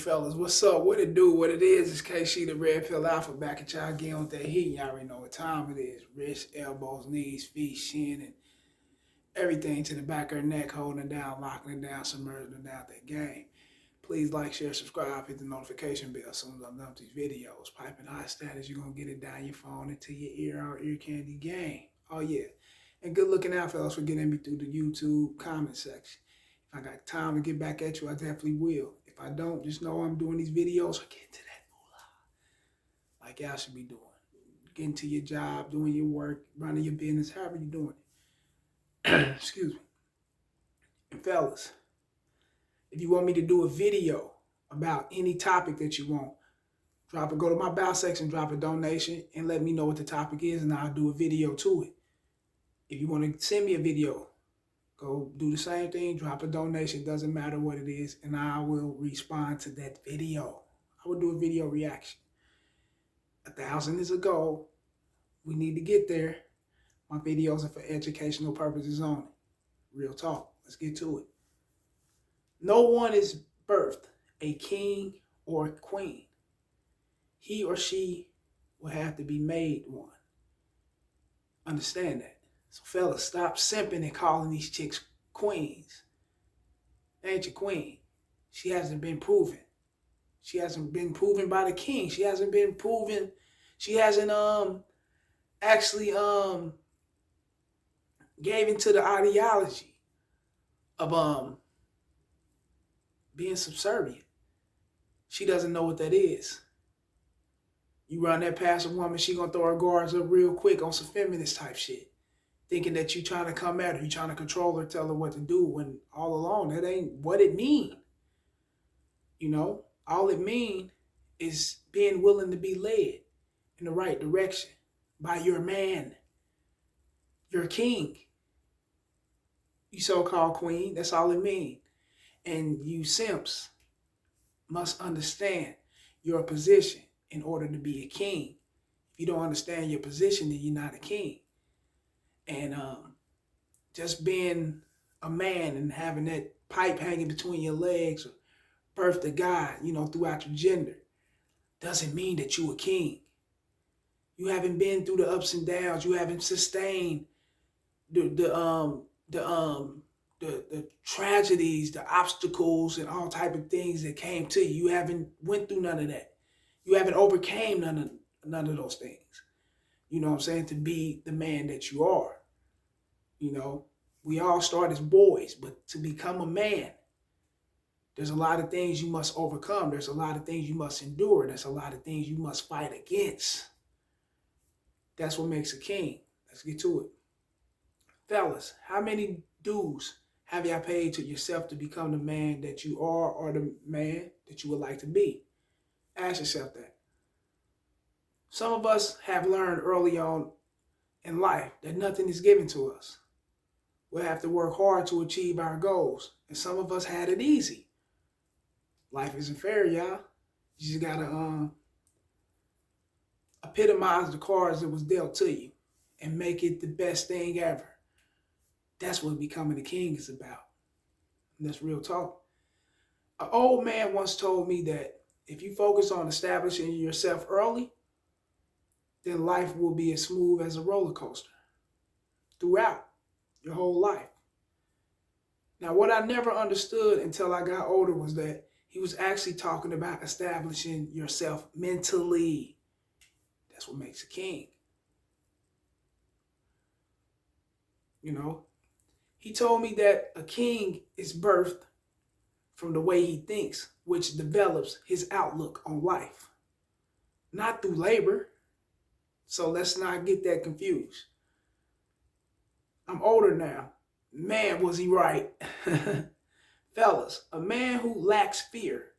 fellas, what's up? What it do? What it is? It's KC the Red Pill Alpha back at y'all again with that heat. Y'all already know what time it is. Wrists, elbows, knees, feet, shin, and everything to the back of her neck, holding it down, locking it down, submerging it down that game. Please like, share, subscribe, hit the notification bell as soon as I dump these videos. Piping hot status, you're gonna get it down your phone into your ear, our ear candy game. Oh yeah. And good looking out, fellas, for getting me through the YouTube comment section. If I got time to get back at you, I definitely will. If I don't, just know I'm doing these videos for getting to that moolah. Like y'all should be doing. Getting to your job, doing your work, running your business, however you're doing it. Excuse me. And fellas, if you want me to do a video about any topic that you want, go to my about section, drop a donation, and let me know what the topic is, and I'll do a video to it. If you want to send me a video, go do the same thing, drop a donation, doesn't matter what it is, and I will respond to that video. I will do a video reaction. 1,000 is a goal. We need to get there. My videos are for educational purposes only. Real talk. Let's get to it. No one is birthed a king or a queen. He or she will have to be made one. Understand that. So fellas, stop simping and calling these chicks queens. They ain't your queen. She hasn't been proven. She hasn't been proven by the king. She hasn't been proven. She hasn't actually gave into the ideology of being subservient. She doesn't know what that is. You run that past a woman, she gonna throw her guards up real quick on some feminist type shit. Thinking that you trying to come at her, you trying to control her, tell her what to do, when all along that ain't what it mean. You know, all it mean is being willing to be led in the right direction by your man, your king, you so-called queen. That's all it mean. And you simps must understand your position in order to be a king. If you don't understand your position, then you're not a king. And just being a man and having that pipe hanging between your legs or birth to God, you know, throughout your gender, doesn't mean that you a king. You haven't been through the ups and downs. You haven't sustained the tragedies, the obstacles, and all type of things that came to you. You haven't went through none of that. You haven't overcame none of those things. You know what I'm saying? To be the man that you are. You know, we all start as boys, but to become a man, there's a lot of things you must overcome. There's a lot of things you must endure. There's a lot of things you must fight against. That's what makes a king. Let's get to it. Fellas, how many dues have y'all paid to yourself to become the man that you are or the man that you would like to be? Ask yourself that. Some of us have learned early on in life that nothing is given to us. We'll have to work hard to achieve our goals. And some of us had it easy. Life isn't fair, y'all. You just gotta epitomize the cards that was dealt to you and make it the best thing ever. That's what becoming a king is about. And that's real talk. An old man once told me that if you focus on establishing yourself early, then life will be as smooth as a roller coaster throughout your whole life. Now, what I never understood until I got older was that he was actually talking about establishing yourself mentally. That's what makes a king. You know, he told me that a king is birthed from the way he thinks, which develops his outlook on life, not through labor. So let's not get that confused. I'm older now. Man, was he right. Fellas, a man who lacks fear,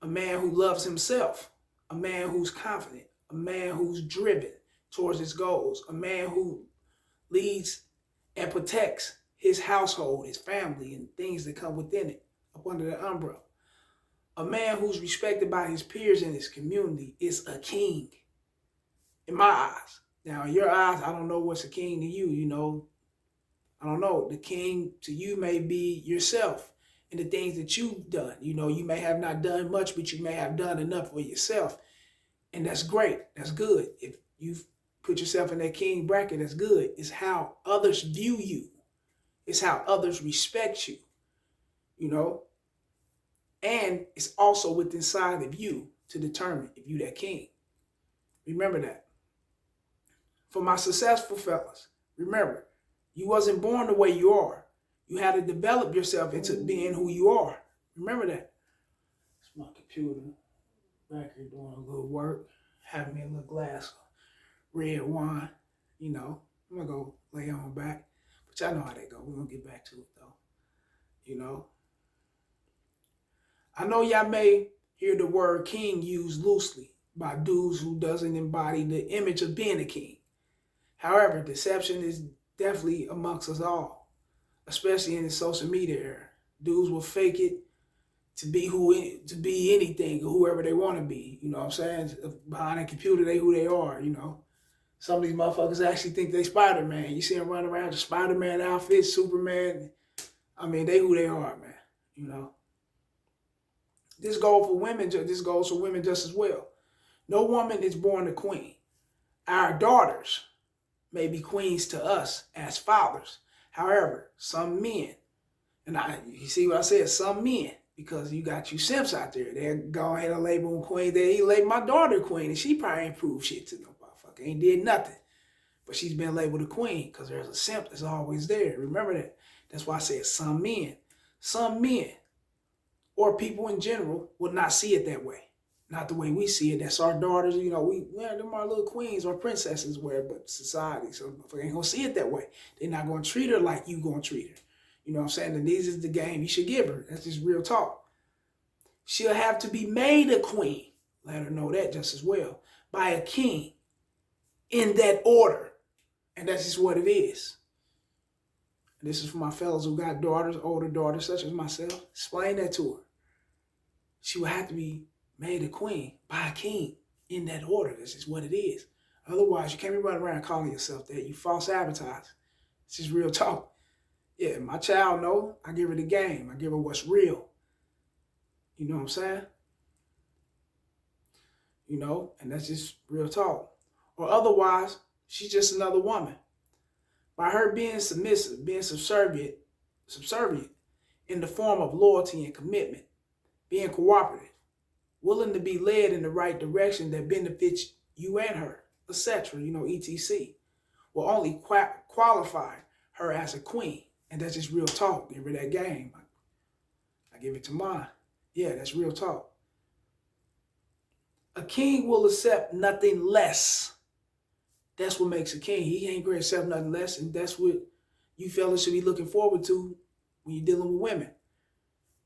a man who loves himself, a man who's confident, a man who's driven towards his goals, a man who leads and protects his household, his family, and things that come within it, up under the umbrella. A man who's respected by his peers in his community is a king. In my eyes. Now, in your eyes, I don't know what's a king to you, you know. I don't know. The king to you may be yourself. and the things that you've done. You know, you may have not done much, but you may have done enough for yourself. And that's great. That's good. If you've put yourself in that king bracket, that's good. It's how others view you. It's how others respect you, you know. And it's also within inside of you to determine if you that king. Remember that. For my successful fellas, remember, you wasn't born the way you are. You had to develop yourself into being who you are. Remember that. It's my computer back here doing a little work. Having me a little glass of red wine. You know, I'm going to go lay on back. But y'all know how they go. We're going to get back to it, though. You know. I know y'all may hear the word king used loosely by dudes who doesn't embody the image of being a king. However, deception is definitely amongst us all, especially in the social media era. Dudes will fake it to be anything or whoever they want to be. You know what I'm saying? Behind a computer, they who they are, you know. Some of these motherfuckers actually think they Spider-Man. You see them running around with Spider-Man outfits, Superman. I mean, they who they are, man. You know. This goes for women just as well. No woman is born a queen. Our daughters may be queens to us as fathers. However, some men, and you see what I said, some men, because you got you simps out there, they're going ahead and label them queen. They label my daughter queen, and she probably ain't proved shit to no motherfucker. Ain't did nothing. But she's been labeled a queen because there's a simp that's always there. Remember that. That's why I said some men. Some men, or people in general, would not see it that way. Not the way we see it. That's our daughters, you know, them our little queens or princesses, but society. So they ain't gonna see it that way. They're not gonna treat her like you gonna treat her. You know what I'm saying? And this is the game you should give her. That's just real talk. She'll have to be made a queen. Let her know that just as well. By a king. In that order. And that's just what it is. This is for my fellas who got daughters, older daughters, such as myself. Explain that to her. She will have to be made a queen by a king in that order. This is what it is. Otherwise, you can't be running around calling yourself that. You false advertise. This is real talk. Yeah, my child know. I give her the game. I give her what's real. You know what I'm saying? You know, and that's just real talk. Or otherwise, she's just another woman. By her being submissive, being subservient in the form of loyalty and commitment, being cooperative, willing to be led in the right direction that benefits you and her, etc., you know, etc., will only qualify her as a queen. And that's just real talk. Give her that game. I give it to mine. Yeah, that's real talk. A king will accept nothing less. That's what makes a king. He ain't going to accept nothing less, and that's what you fellas should be looking forward to when you're dealing with women.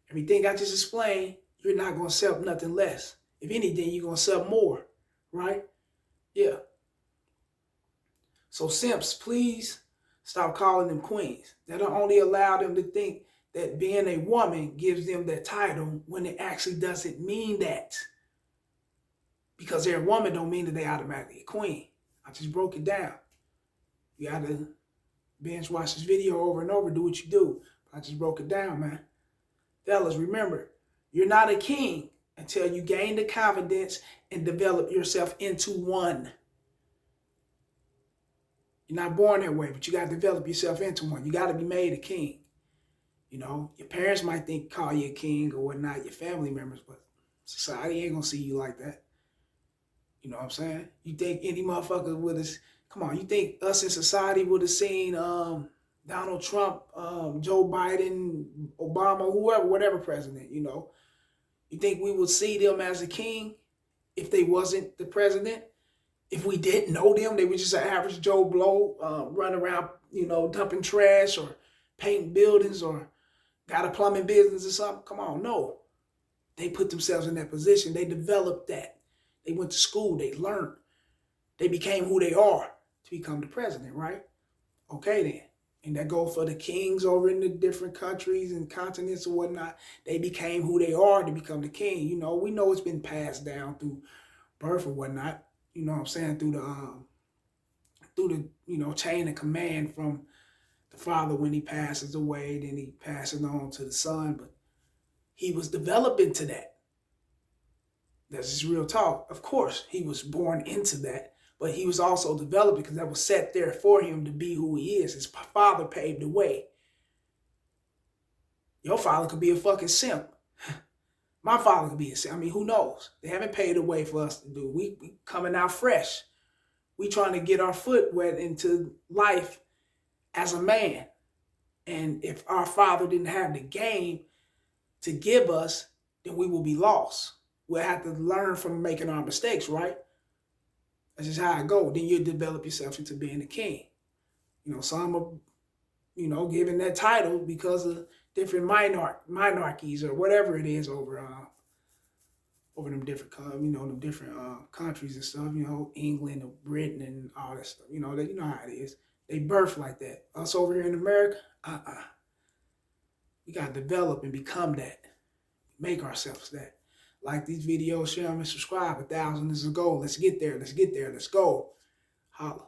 Everything I just explained, you're not going to accept nothing less. If anything, you're going to accept more, right? Yeah. So simps, please stop calling them queens. That'll only allow them to think that being a woman gives them that title when it actually doesn't mean that. Because they're a woman don't mean that they automatically a queen. I just broke it down. You got to binge watch this video over and over, do what you do. I just broke it down, man. Fellas, remember, you're not a king until you gain the confidence and develop yourself into one. You're not born that way, but you got to develop yourself into one. You got to be made a king. You know, your parents might call you a king or whatnot, your family members, but society ain't going to see you like that. You know what I'm saying? You think any motherfucker would have, come on, you think us in society would have seen Donald Trump, Joe Biden, Obama, whoever, whatever president, you know. You think we would see them as a king if they wasn't the president? If we didn't know them, they were just an average Joe Blow, running around, you know, dumping trash or painting buildings or got a plumbing business or something? Come on, no. They put themselves in that position. They developed that. They went to school. They learned. They became who they are to become the president, right? Okay, then. And that goes for the kings over in the different countries and continents or whatnot. They became who they are to become the king. You know, we know it's been passed down through birth or whatnot. You know what I'm saying? Through the you know, chain of command from the father when he passes away. Then he passes on to the son. But he was developing to that. That's just real talk. Of course, he was born into that, but he was also developing because that was set there for him to be who he is. His father paved the way. Your father could be a fucking simp. My father could be a simp. I mean, who knows? They haven't paved the way for us to do. We coming out fresh. We trying to get our foot wet into life as a man. And if our father didn't have the game to give us, then we will be lost. We'll have to learn from making our mistakes, right? That's just how it goes. Then you develop yourself into being a king. You know, some are, given that title because of different monarchies or whatever it is over them different, them different countries and stuff. England or Britain and all that stuff. You know how it is. They birth like that. Us over here in America, we gotta develop and become that. Make ourselves that. Like these videos, share them and subscribe. 1,000 is the goal. Let's get there. Let's get there. Let's go. Holla.